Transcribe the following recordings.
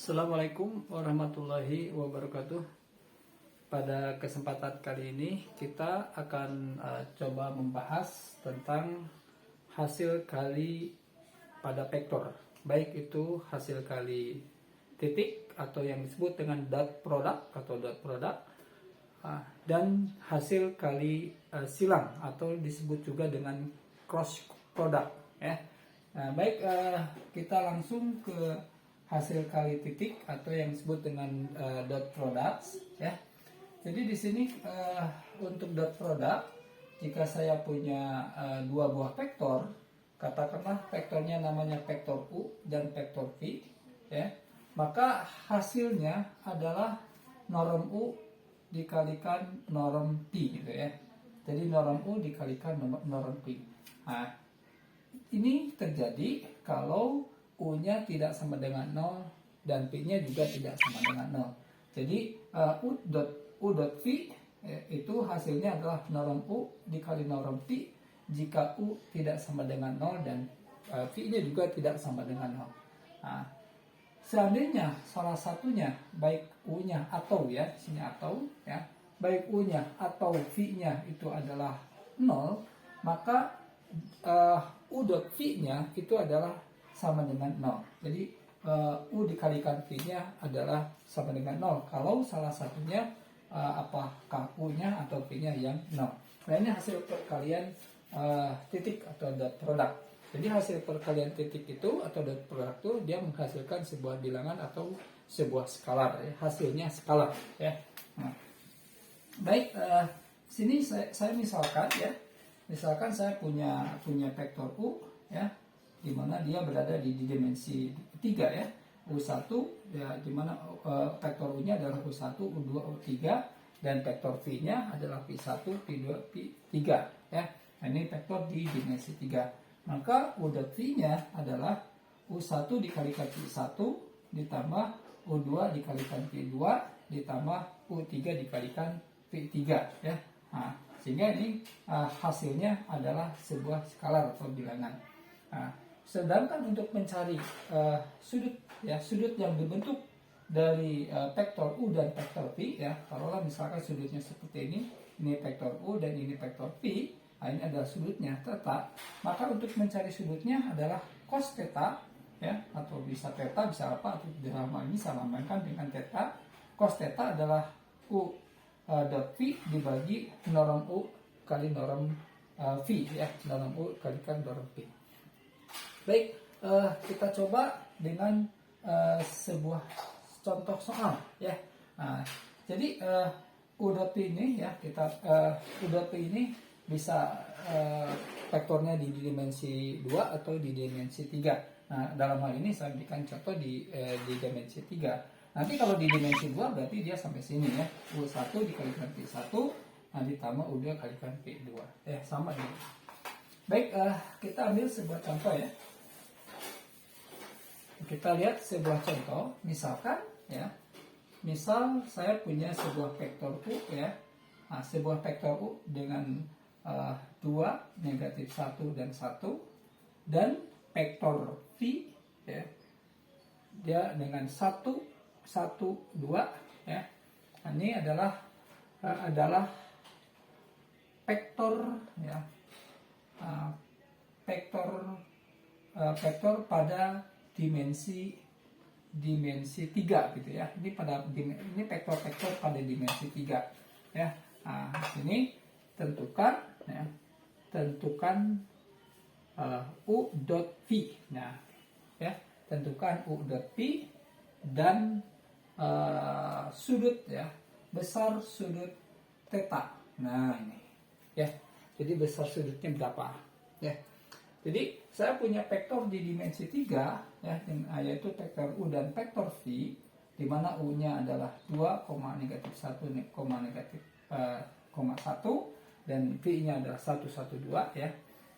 Assalamualaikum warahmatullahi wabarakatuh. Pada kesempatan kali ini kita akan coba membahas tentang hasil kali pada vektor, baik itu hasil kali titik atau yang disebut dengan dot product atau dot product, dan hasil kali silang atau disebut juga dengan cross product ya. Baik, kita langsung ke hasil kali titik atau yang disebut dengan dot products ya. Jadi di sini untuk dot product, jika saya punya dua buah vektor, katakanlah vektornya namanya vektor U dan vektor V ya, maka hasilnya adalah norm U dikalikan norm P gitu ya. Jadi norm U dikalikan norm P. Nah, ini terjadi kalau U-nya tidak sama dengan 0 dan P-nya juga tidak sama dengan 0. Jadi U dot V itu hasilnya adalah norm U dikali norm P jika U tidak sama dengan 0 dan V-nya juga tidak sama dengan 0. Nah, seandainya salah satunya baik U-nya atau ya, sini atau ya, baik U-nya atau V-nya itu adalah 0, maka U dot V-nya itu adalah sama dengan 0. Jadi U dikalikan V-nya adalah sama dengan 0 kalau salah satunya apakah U-nya atau V-nya yang 0. Nah, ini hasil perkalian titik atau dot product. Jadi hasil perkalian titik itu atau dot product itu dia menghasilkan sebuah bilangan atau sebuah skalar ya. Hasilnya skalar ya. Nah, baik, sini saya misalkan ya. Misalkan saya punya vektor U ya, di mana dia berada di dimensi 3 ya. U1 ya, di mana vektor U-nya adalah U1, U2, U3 dan vektor V-nya adalah P1, P2, P3 ya. Nah, ini vektor di dimensi 3. Maka U dot V-nya adalah U1 dikalikan P1 ditambah U2 dikalikan P2 ditambah U3 dikalikan P3 ya. Nah, sehingga ini hasilnya adalah sebuah skalar atau bilangan. Nah, sedangkan untuk mencari sudut ya, sudut yang dibentuk dari vektor U dan vektor V ya, taruhlah misalkan sudutnya seperti ini vektor U dan ini vektor V, nah ini adalah sudutnya theta, maka untuk mencari sudutnya adalah cos theta ya, atau bisa theta bisa apa, atau dalam hal ini saya lambangkan dengan theta. Cos theta adalah U dot V dibagi norm U kali norm V ya, norm U kalikan norm V. Baik, kita coba dengan sebuah contoh soal ya. Nah, jadi U dot P ini ya, kita U dot P ini bisa vektornya di dimensi 2 atau di dimensi 3. Nah, dalam hal ini saya berikan contoh di dimensi 3. Nanti kalau di dimensi 2 berarti dia sampai sini ya. U1 dikalikan P1 ditambah U2 kalikan P2 ya, sama ini. Baik, kita ambil sebuah contoh ya. Kita lihat sebuah contoh, misalkan ya, misal saya punya sebuah vektor U ya. Nah, sebuah vektor U dengan 2, negatif 1 dan 1, dan vektor V ya, dia dengan 1, 1, 2 ya. Nah, ini adalah vektor ya, vektor pada dimensi 3 gitu ya. Ini vektor pada dimensi 3 ya. Nah, sini tentukan U dot V. Nah, ya, tentukan U dot V dan sudut ya, besar sudut theta. Nah, ini ya. Jadi besar sudutnya berapa ya. Jadi saya punya vektor di dimensi 3 ya, yaitu vektor U dan vektor V, di mana U-nya adalah 2, negatif 1, negatif 1 dan V-nya adalah 1, 1, 2 ya.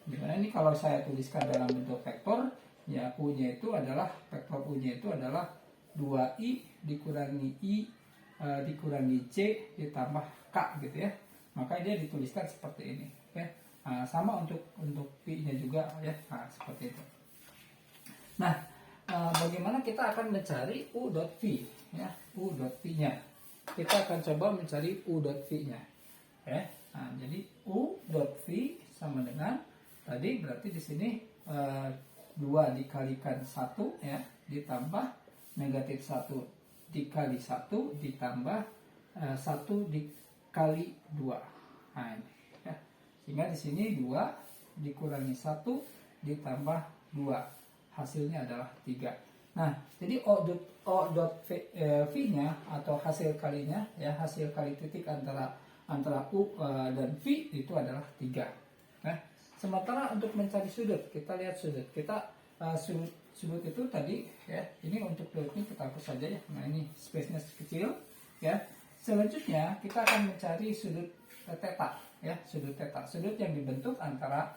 Dimana ini kalau saya tuliskan dalam bentuk vektor ya, U-nya itu adalah, vektor U-nya itu adalah 2i dikurangi i dikurangi c ditambah k gitu ya. Maka dia dituliskan seperti ini ya. Nah, sama untuk P-nya juga ya. Nah, seperti itu. Nah, bagaimana kita akan mencari u dot v, ya, u dot v-nya. Kita akan coba mencari u dot v-nya. Ya. Nah, jadi u dot v sama dengan tadi, berarti di sini 2 dikalikan 1, ya, ditambah negatif 1 dikali 1 ditambah 1 dikali 2. Nah, ini, ya. Sehingga di sini 2 dikurangi 1 ditambah 2. Hasilnya adalah 3. Nah, jadi O dot V-nya atau hasil kalinya, ya, hasil kali titik antara U dan V itu adalah 3. Nah, sementara untuk mencari sudut, kita lihat sudut. Kita sudut itu tadi, ya, ini untuk ini kita hapus saja, ya. Nah, ini space-nya kecil, ya. Selanjutnya kita akan mencari sudut theta, ya, sudut theta. Sudut yang dibentuk antara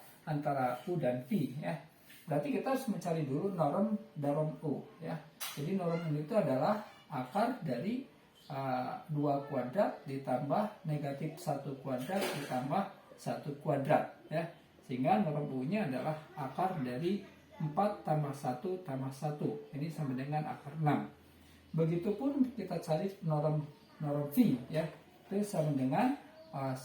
U dan V, ya. Berarti kita harus mencari dulu norm U, ya. Jadi norm U itu adalah akar dari 2 kuadrat ditambah negatif 1 kuadrat ditambah 1 kuadrat, ya. Sehingga norm U-nya adalah akar dari 4 tambah 1 tambah 1. Ini sama dengan akar 6. Begitupun kita cari norm V, ya. Itu sama dengan 1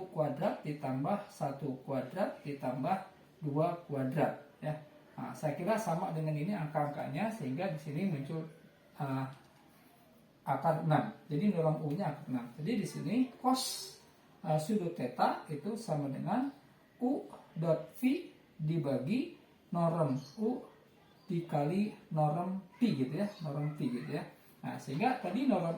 kuadrat ditambah 1 kuadrat ditambah 2 kuadrat, ya. Nah, saya kira sama dengan ini angka-angkanya, sehingga di sini muncul akar 6. Jadi norm U-nya akar 6. Jadi di sini cos sudut theta itu sama dengan U dot V dibagi norm U dikali norm P, gitu ya, norm P, gitu ya. Nah, sehingga tadi norm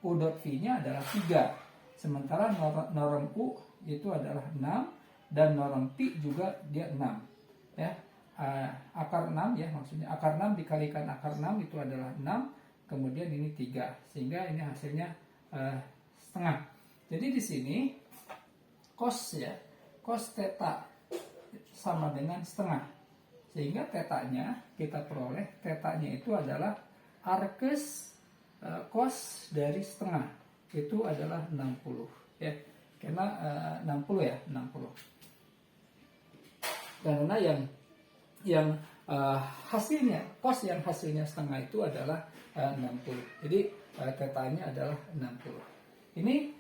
U dot V-nya adalah 3. Sementara norm U itu adalah 6 dan norm P juga dia 6, ya. Akar 6, ya, maksudnya akar 6 dikalikan akar 6 itu adalah 6, kemudian ini 3, sehingga ini hasilnya setengah. Jadi di sini cos, ya, cos theta sama dengan setengah, sehingga tetanya kita peroleh, tetanya itu adalah arkes cos dari setengah itu adalah 60, ya, karena 60, ya, 60, karena yang hasilnya, cos yang hasilnya setengah itu adalah 60. Jadi tetanya adalah 60. Ini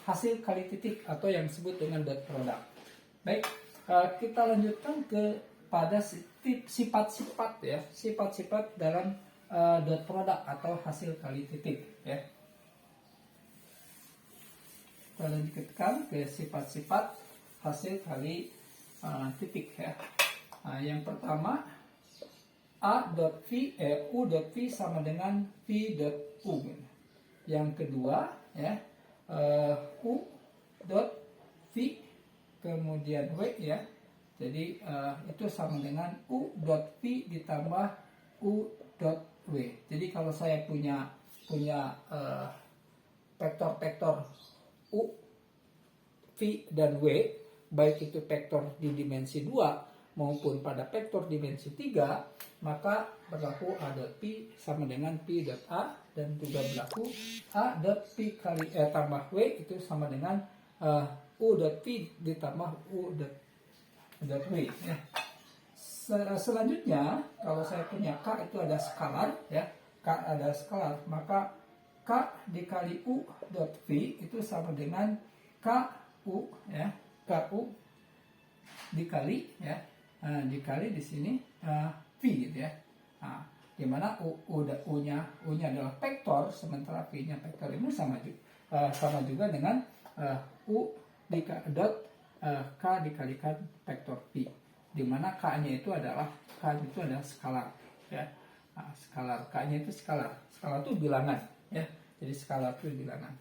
hasil kali titik atau yang disebut dengan dot product. Baik, kita lanjutkan kepada sifat-sifat, ya, sifat-sifat dalam dot product atau hasil kali titik, ya. Kita lanjutkan ke sifat-sifat hasil kali titik, ya. Nah, yang pertama U dot V sama dengan V dot U. Yang kedua, ya, U dot V kemudian W, ya. Jadi itu sama dengan U dot V ditambah U dot W. Jadi kalau saya punya vektor-vektor U, V dan W, baik itu vektor di dimensi 2 maupun pada vektor dimensi 3, maka berlaku A dot P sama dengan P dot A, dan juga berlaku A dot P kali tambah W itu sama dengan U dot P ditambah U dot W, ya. Selanjutnya, kalau saya punya K itu ada skalar, ya, K ada skalar, maka K dikali U dot V itu sama dengan KU, ya, KU dikali, ya, dikali di sini V, gitu ya. Nah, dimana U-nya adalah vektor, sementara V-nya vektor, ini sama juga dengan U dot K dikalikan vektor V, dimana K-nya itu adalah skalar, ya. Nah, skalar, K-nya itu skalar itu bilangan, ya. Jadi skalar itu bilangan.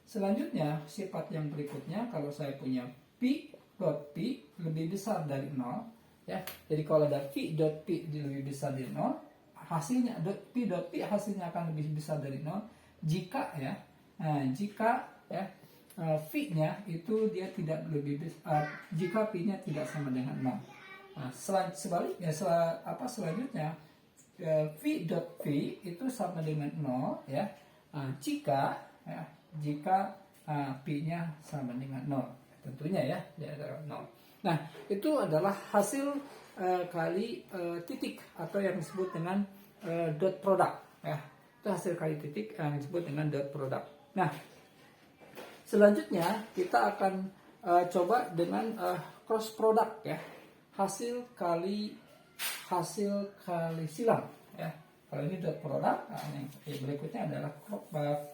Selanjutnya, sifat yang berikutnya, kalau saya punya P dot P lebih besar dari 0, ya. Jadi kalau ada P dot P lebih besar dari 0, hasilnya P dot P hasilnya akan lebih besar dari 0 jika, ya, jika, ya, V-nya itu dia tidak lebih besar, jika P-nya tidak sama dengan 0. Nah, sebaliknya, selanjutnya V dot V itu sama dengan 0, ya, jika P-nya sama dengan 0. Tentunya, ya, dia adalah 0. Nah, itu adalah hasil kali titik atau yang disebut dengan dot product ya. Itu hasil kali titik yang disebut dengan dot product. Nah, selanjutnya kita akan coba dengan cross product ya. Hasil kali silang ya. Kalau ini dot product, nah yang berikutnya adalah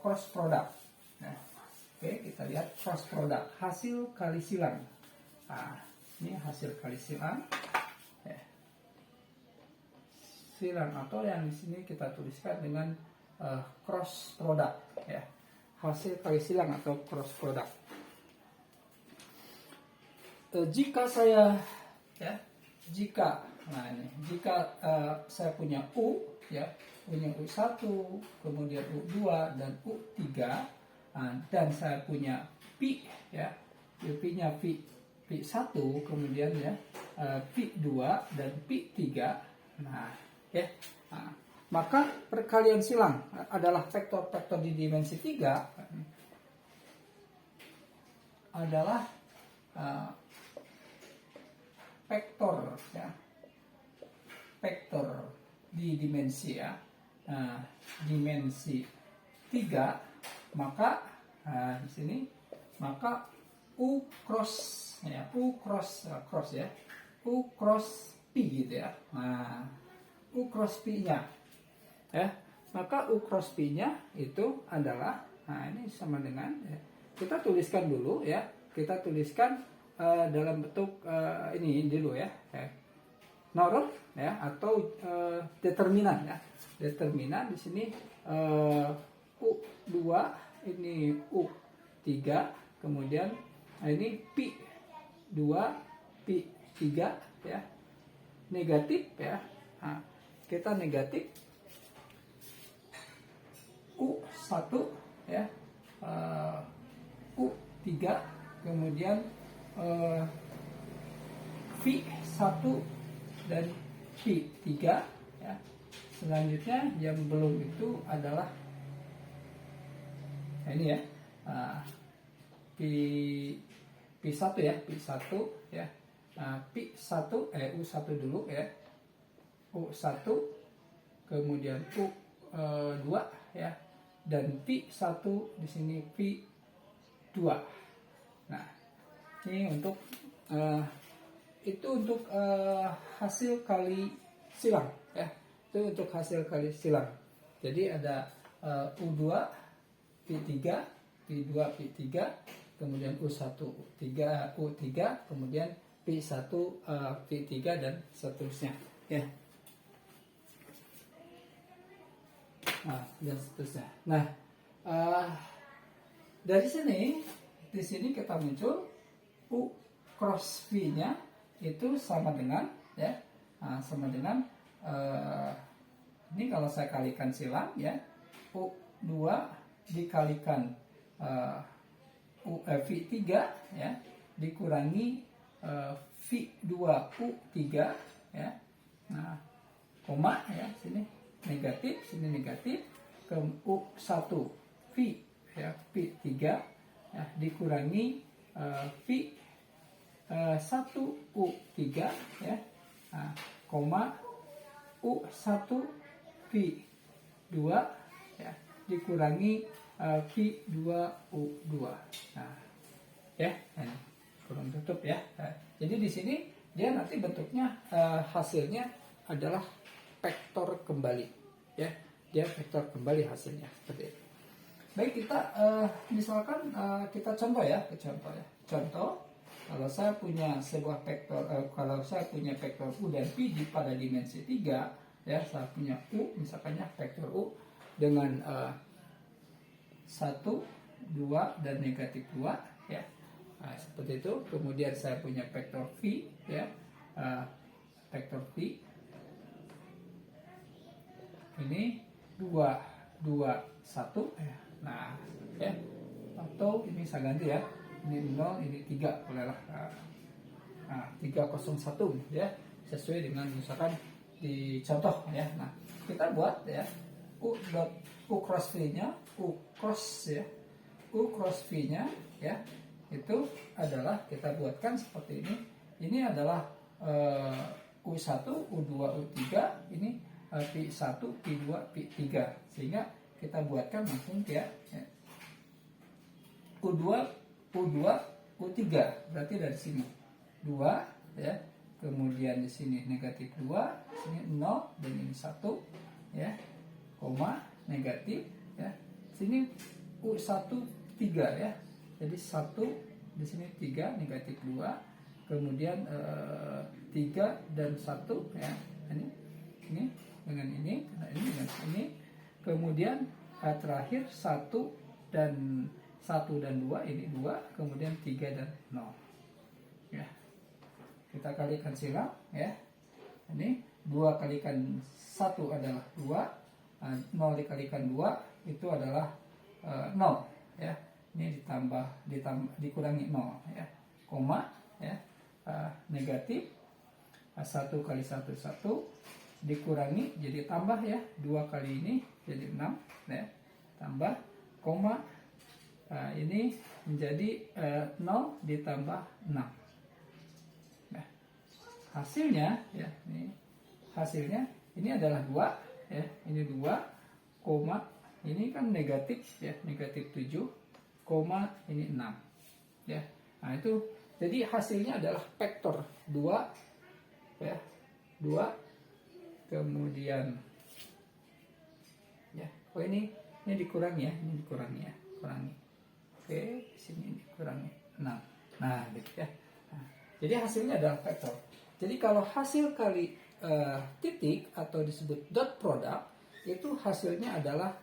cross product. Nah, oke, kita lihat cross product, hasil kali silang. Nah, ini hasil kali silang. Ya. Silang atau yang di sini kita tuliskan dengan cross product ya. Hasil kali silang atau cross product. Jika saya saya punya U ya, punya U1, kemudian U2 dan U3, dan saya punya Pi ya, Pi-nya Pi1, kemudian ya Pi2 dan Pi3. Nah, ya. Nah, maka perkalian silang adalah vektor-vektor di dimensi 3 adalah vektor ya, vektor di dimensi ya, dimensi 3, maka di sini maka U cross ya, U cross ya, U cross P gitu ya. Nah, U cross P-nya ya, maka U cross P-nya itu adalah, nah ini sama dengan ya, kita tuliskan dulu ya, kita tuliskan dalam bentuk ini dulu ya, norm ya, atau determinan ya. Determinan di sini U2, ini U3, kemudian ini Pi2, Pi3 ya. Negatif ya. Nah, kita negatif U1 ya. U3, kemudian Pi1 dan Pi3 ya. Selanjutnya yang belum itu adalah ini ya, Pi1 ya, Pi1 ya. Pi1 U1 dulu ya. U1, kemudian U2 ya, dan Pi1 di sini Pi2. Nah, ini untuk itu untuk hasil kali silang ya. Itu untuk hasil kali silang. Jadi ada U2 Pi3, Pi2 Pi3, kemudian U1 U3, kemudian Pi1 Pi3 dan seterusnya ya. Nah, dan seterusnya. Nah, dari sini di sini kita muncul U cross V-nya itu sama dengan ya, sama dengan ini kalau saya kalikan silang ya, U2 dikalikan V3 ya, dikurangi V2U3 ya. Nah, koma ya, sini negatif, ke U1 V ya, V3 ya, dikurangi V1U3 ya, nah, koma U1 V2 ya, dikurangi V2U2. Nah, ya, ini kurang tutup ya. Nah, jadi di sini dia nanti bentuknya hasilnya adalah vektor kembali ya. Dia vektor kembali hasilnya seperti itu. Baik, kita misalkan kita contoh ya, contoh kalau saya punya sebuah vektor, kalau saya punya vektor U dan P pada dimensi 3 ya, saya punya U misalkannya vektor U dengan 1, 2 dan negatif 2 ya. Nah, seperti itu. Kemudian saya punya vektor V ya, vektor V ini 2, 2, 1 ya. Nah, ya. Atau ini saya ganti ya. Ini 0, ini 3 bolehlah. Nah, 301 ya. Sesuai dengan misalkan di contoh ya. Nah, kita buat ya U cross V-nya, U cross V-nya ya. Itu adalah kita buatkan seperti ini. Ini adalah U1, U2, U3 ini Pi1, Pi2, Pi3, sehingga kita buatkan langsung ya. U2, U2, U3, berarti dari sini 2 ya. Kemudian di sini negatif 2, sini 0 dan ini 1 ya, koma negatif ya. Sini U1 3 ya. Jadi 1 di sini 3 negatif 2, kemudian 3 dan 1 ya. Ini dengan ini, ini dengan ini. Kemudian terakhir 1 dan 2 ini 2, kemudian 3 dan 0 ya. Kita kalikan silang ya. Ini 2 kalikan 1 adalah 2, 0 dikalikan 2 itu adalah 0 ya. Ini dikurangi 0 ya, koma ya, negatif 1 kali 1 1 dikurangi jadi tambah ya, 2 kali ini jadi 6 ya, tambah koma, ini menjadi 0 ditambah 6. Hasilnya ya, ini hasilnya ini adalah 2 ya, ini 2 koma ini kan negatif ya, negatif 7 koma ini 6 ya. Nah itu jadi hasilnya adalah vektor 2 ya, 2 kemudian ya, oh ini dikurangi ya, ini dikurangi ya, kurangi. Oke, di sini dikurangi 6. Nah gitu ya. Nah, jadi hasilnya adalah vektor. Jadi kalau hasil kali titik atau disebut dot product itu hasilnya adalah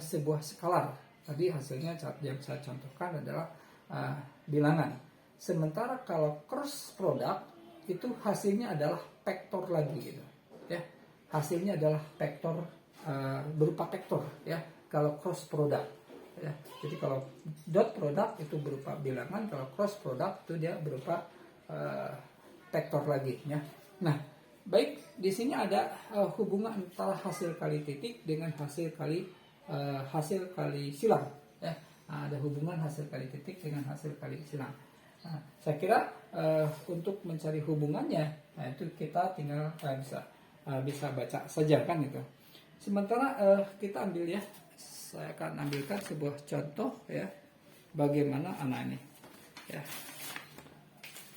sebuah skalar. Tadi hasilnya yang saya contohkan adalah bilangan. Sementara kalau cross product itu hasilnya adalah vektor lagi gitu. Ya. Hasilnya adalah vektor berupa vektor ya. Kalau cross product ya. Jadi kalau dot product itu berupa bilangan, kalau cross product itu dia berupa vektor lagi ya. Nah, baik di sini ada hubungan antara hasil kali titik dengan hasil kali silang ya. Nah, ada hubungan hasil kali titik dengan hasil kali silang. Nah, saya kira untuk mencari hubungannya, nah itu kita tinggal bisa baca saja kan itu. Sementara kita ambil ya, saya akan ambilkan sebuah contoh ya, bagaimana anak ini ya.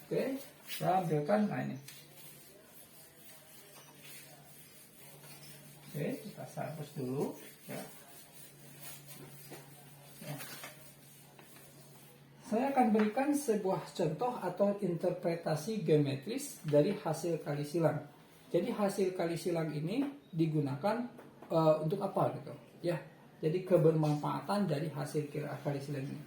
Oke, saya ambilkan ini. Oke, kita hapus dulu ya. Saya akan berikan sebuah contoh atau interpretasi geometris dari hasil kali silang. Jadi hasil kali silang ini digunakan untuk apa gitu ya. Jadi kebermanfaatan dari hasil kali silang ini.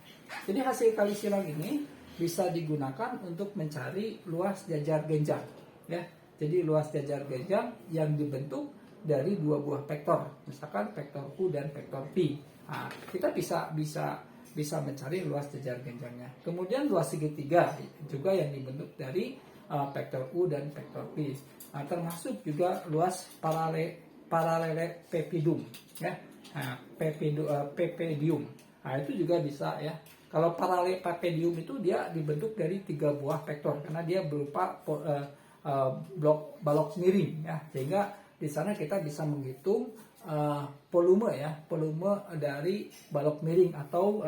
Jadi hasil kali silang ini bisa digunakan untuk mencari luas jajar genjang ya. Jadi luas jajar genjang yang dibentuk dari dua buah vektor, misalkan vektor U dan vektor P. Nah, kita bisa mencari luas jajar genjangnya. Kemudian luas segitiga juga yang dibentuk dari vektor U dan vektor P. Nah, termasuk juga luas parallelepipedum ya. Nah, pepedium. Nah, itu juga bisa ya. Kalau parallelepipedium itu dia dibentuk dari 3 buah vektor karena dia berupa balok miring ya. Sehingga di sana kita bisa menghitung volume dari balok miring atau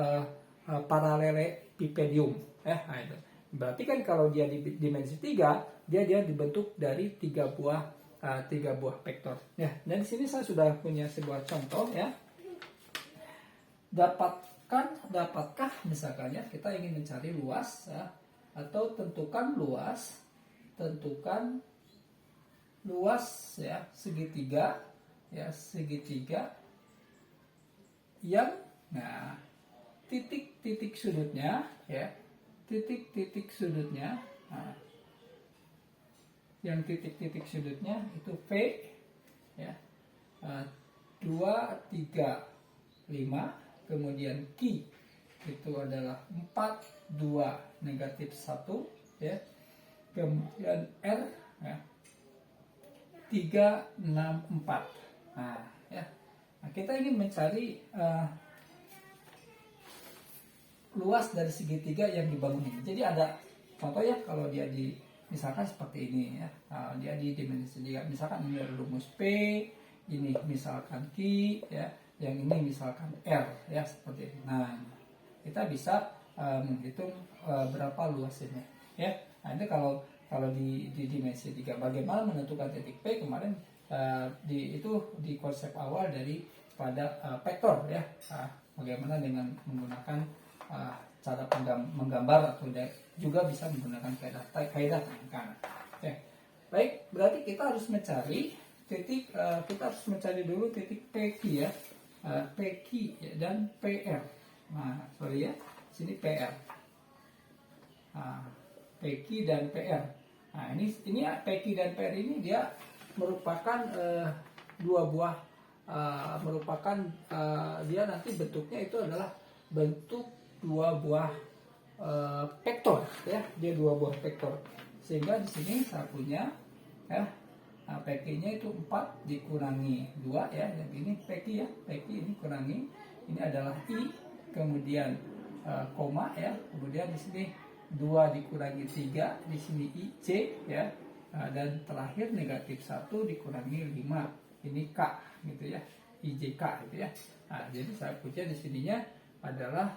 parallelepipedium ya. Nah, itu. Berarti kan kalau dia di dimensi 3, dia dibentuk dari 3 buah vektor ya. Dan di sini saya sudah punya sebuah contoh ya. Dapatkah misalkan ya, kita ingin mencari luas ya, atau tentukan luas ya segitiga yang titik sudutnya ya, nah, yang titik sudutnya itu P ya, 2, 3, 5, kemudian Q itu adalah 4, 2, negatif 1 ya, kemudian R ya, 3, 6, 4. Nah, ya. Nah, kita ingin mencari luas dari segitiga yang dibangun ini. Jadi ada contoh ya, kalau dia misalkan seperti ini ya. Nah, dia di dimensi 3. Misalkan ini rumus P, ini misalkan Q ya, yang ini misalkan R ya, seperti ini. Nah, kita bisa menghitung berapa luas ini ya. Nah, itu kalau di dimensi 3. Bagaimana menentukan titik P kemarin itu di konsep awal dari pada vektor ya. Bagaimana dengan menggunakan cara menggambar atau juga bisa menggunakan kaidah tangkan. Ya. Baik, berarti kita harus mencari titik, kita harus mencari dulu titik PQ ya, PQ ya, dan PR. Nah, sorry ya, sini PR. Nah, PQ dan PR. Nah, ini PQ dan PR ini dia merupakan dua buah, merupakan dia nanti bentuknya itu adalah bentuk dua buah vektor ya, dia dua buah vektor, sehingga di sini saya punya ya, PQ-nya itu 4 dikurangi 2 ya, yang ini PQ ya, PQ ini kurangi, ini adalah I, kemudian koma ya, kemudian di sini 2 dikurangi 3, di sini I, C ya, dan terakhir negatif 1 dikurangi 5, ini K gitu ya, IJK gitu ya. Nah, jadi saya punya di sininya adalah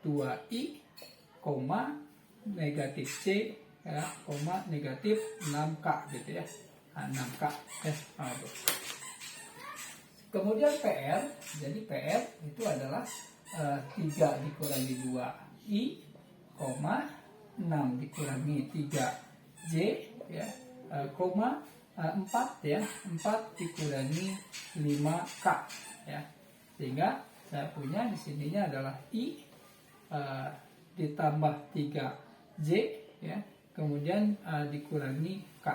2I, negatif C ya, negatif 6K gitu ya. Nah, 6K ya. Kemudian PR, jadi PR itu adalah 3 dikurangi 2I, 6 dikurangi 3J ya, 4 ya, 4 dikurangi 5K ya. Sehingga saya punya di sininya adalah I ditambah 3J ya, kemudian dikurangi K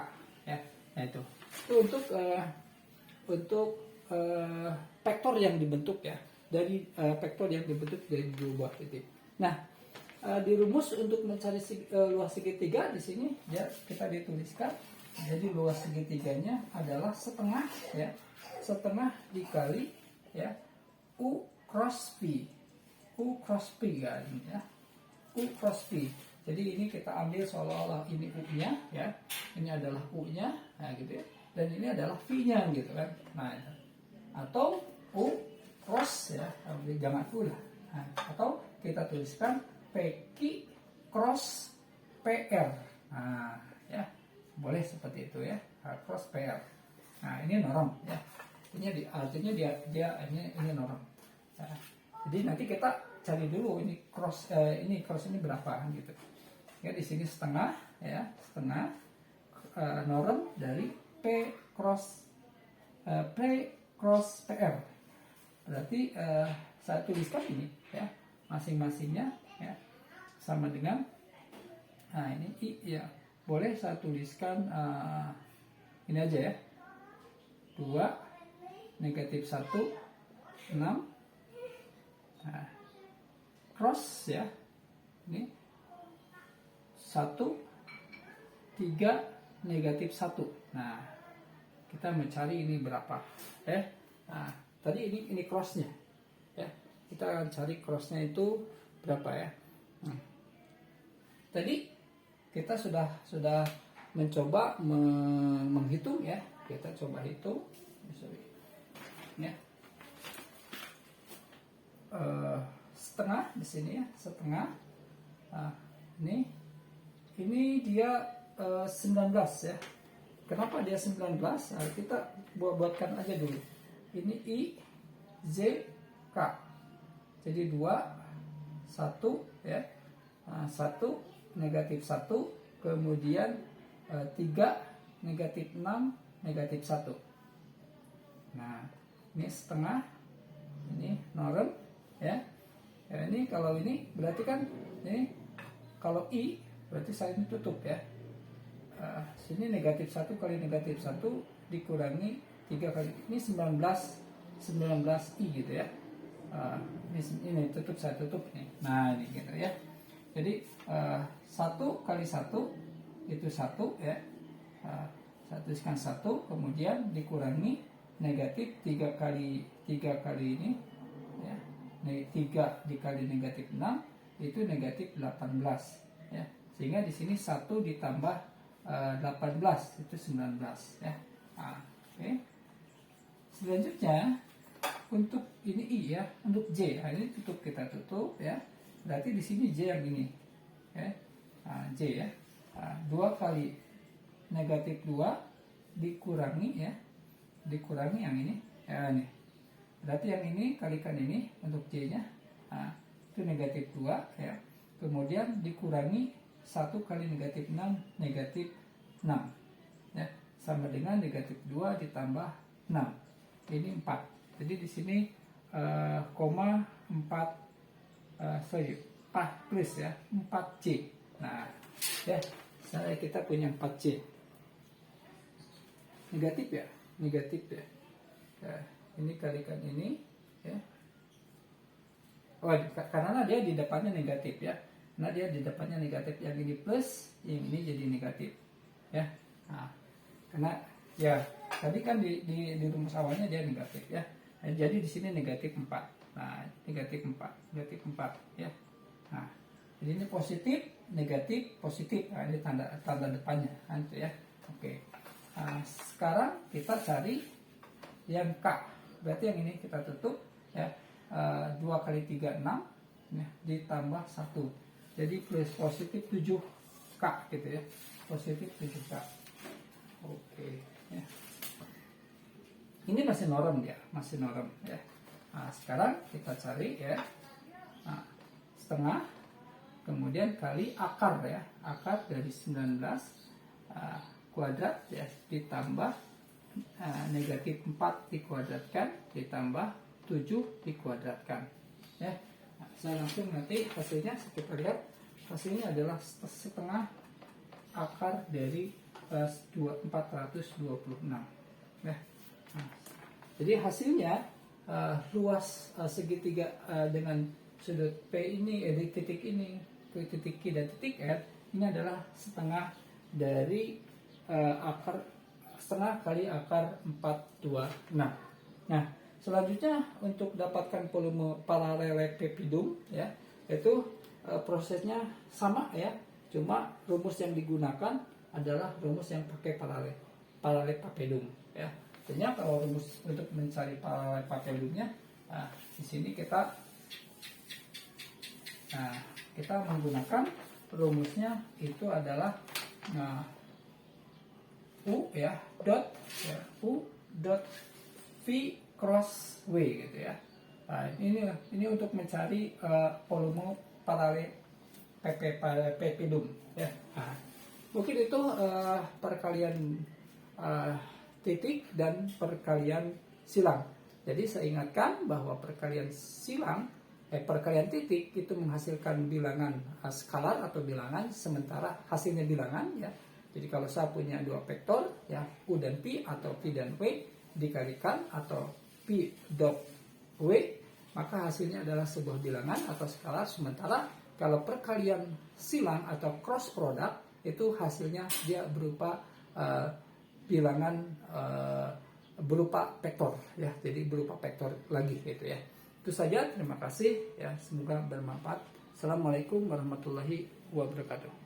ya. Nah, itu untuk vektor yang dibentuk ya, dari vektor yang dibentuk dari dua buah titik. Nah, di rumus untuk mencari luas segitiga di sini ya, kita dituliskan, jadi luas segitiganya adalah setengah ya, setengah dikali ya U cross P, U cross P kan ya, U cross P. Jadi ini kita ambil seolah-olah ini U-nya ya, ini adalah U-nya, nah gitu ya, dan ini adalah V-nya gitu kan. Nah, atau U cross ya, jangan U lah. Nah, atau kita tuliskan PQ cross PR. Nah, ya, boleh seperti itu ya, cross PR. Nah, ini norm ya. Ini artinya dia ini norm. Nah, jadi nanti kita cari dulu ini cross ini berapa gitu. Ya, di sini setengah ya, setengah norm dari P cross PR. Berarti saya tuliskan ini ya, masing-masingnya ya sama dengan, nah ini I ya, boleh saya tuliskan ini aja ya, 2 negatif 1 6, nah, cross ya, ini 1 3 negatif 1. Nah, kita mencari ini berapa ya. Nah, tadi ini crossnya ya, kita akan cari crossnya itu berapa ya. Tadi kita sudah mencoba menghitung ya, kita coba hitung ya, setengah di sini ya, setengah. Nah, ini dia 19 ya. Kenapa dia 19? Nah, kita buatkan aja dulu. Ini I, Z, K. Jadi 2, 1 ya. Nah, 1 negatif 1, kemudian 3 negatif 6 negatif 1. Nah, ini setengah, ini norm ya. Ya, ini kalau ini berarti kan ini kalau I berarti saya ini tutup ya. Sini negatif 1 kali negatif 1 dikurangi 3 kali ini 19 I gitu ya. Ini tutup, saya tutup nih. Nah, ini gitu ya. Jadi 1 kali 1 itu 1 ya. Saya tuliskan 1, kemudian dikurangi negatif 3 kali ini ya. 3 dikali negatif 6 itu negatif 18 ya. Sehingga di sini 1 ditambah 18 itu 19 ya. Nah, oke. Selanjutnya untuk ini I ya, untuk J. Nah, ini kita tutup ya. Berarti di sini J yang ini. Ya. Nah, J ya. Nah, 2 kali negatif 2 dikurangi ya. Dikurangi yang ini. Ya, ini. Berarti yang ini kalikan ini untuk J-nya. Nah, itu negatif 2 ya. Kemudian dikurangi 1 kali negatif 6 negatif 6 ya, sama dengan negatif 2 ditambah 6, ini 4. Jadi di sini koma 4 plus ya, 4C. Nah ya, kita punya 4C negatif ya, negatif ya. Nah, ini kalikan ini ya. Oh, karena dia di depannya negatif ya. Nah, dia di depannya negatif, yang ini plus, yang ini jadi negatif. Ya. Nah, karena ya tadi kan di rumus awalnya dia negatif ya. Nah, jadi di sini negatif 4. Nah, negatif 4 ya. Nah, jadi ini positif, negatif, positif. Nah, ini tanda depannya. Nah, itu ya. Oke. Nah, sekarang kita cari yang K. Berarti yang ini kita tutup ya. 2 kali 3 6 ya, ditambah 1. Jadi plus positif 7K gitu ya. Positif 7K. Oke ya. Ini masih norm dia, masih norm ya. Nah, sekarang kita cari ya. Nah, setengah kemudian kali akar ya. Akar dari 19 kuadrat ya, ditambah negatif 4 dikuadratkan ditambah 7 dikuadratkan ya. Nah, saya langsung nanti hasilnya kita lihat, hasilnya adalah setengah akar dari 426 ya. Nah, jadi hasilnya luas segitiga dengan sudut P ini di titik ini ke titik Q dan titik R ini adalah setengah dari setengah kali akar 426. Nah, selanjutnya untuk dapatkan volume paralelepipedum ya, itu prosesnya sama ya, cuma rumus yang digunakan adalah rumus yang pakai paralelepipedum ya. Artinya kalau rumus untuk mencari paralelepipedumnya, nah, di sini kita menggunakan rumusnya itu adalah U ya, U dot V cross W gitu ya. Nah, ini untuk mencari volume paralelepipedum ya. Nah, mungkin itu perkalian titik dan perkalian silang. Jadi saya ingatkan bahwa perkalian titik itu menghasilkan bilangan skalar atau bilangan, sementara hasilnya bilangan ya. Jadi kalau saya punya dua vektor ya, U dan P atau P dan W dikalikan atau P dot W, maka hasilnya adalah sebuah bilangan atau skalar. Sementara kalau perkalian silang atau cross product itu hasilnya dia berupa bilangan berupa vektor ya, jadi berupa vektor lagi gitu ya. Itu saja, terima kasih ya, semoga bermanfaat. Assalamualaikum warahmatullahi wabarakatuh.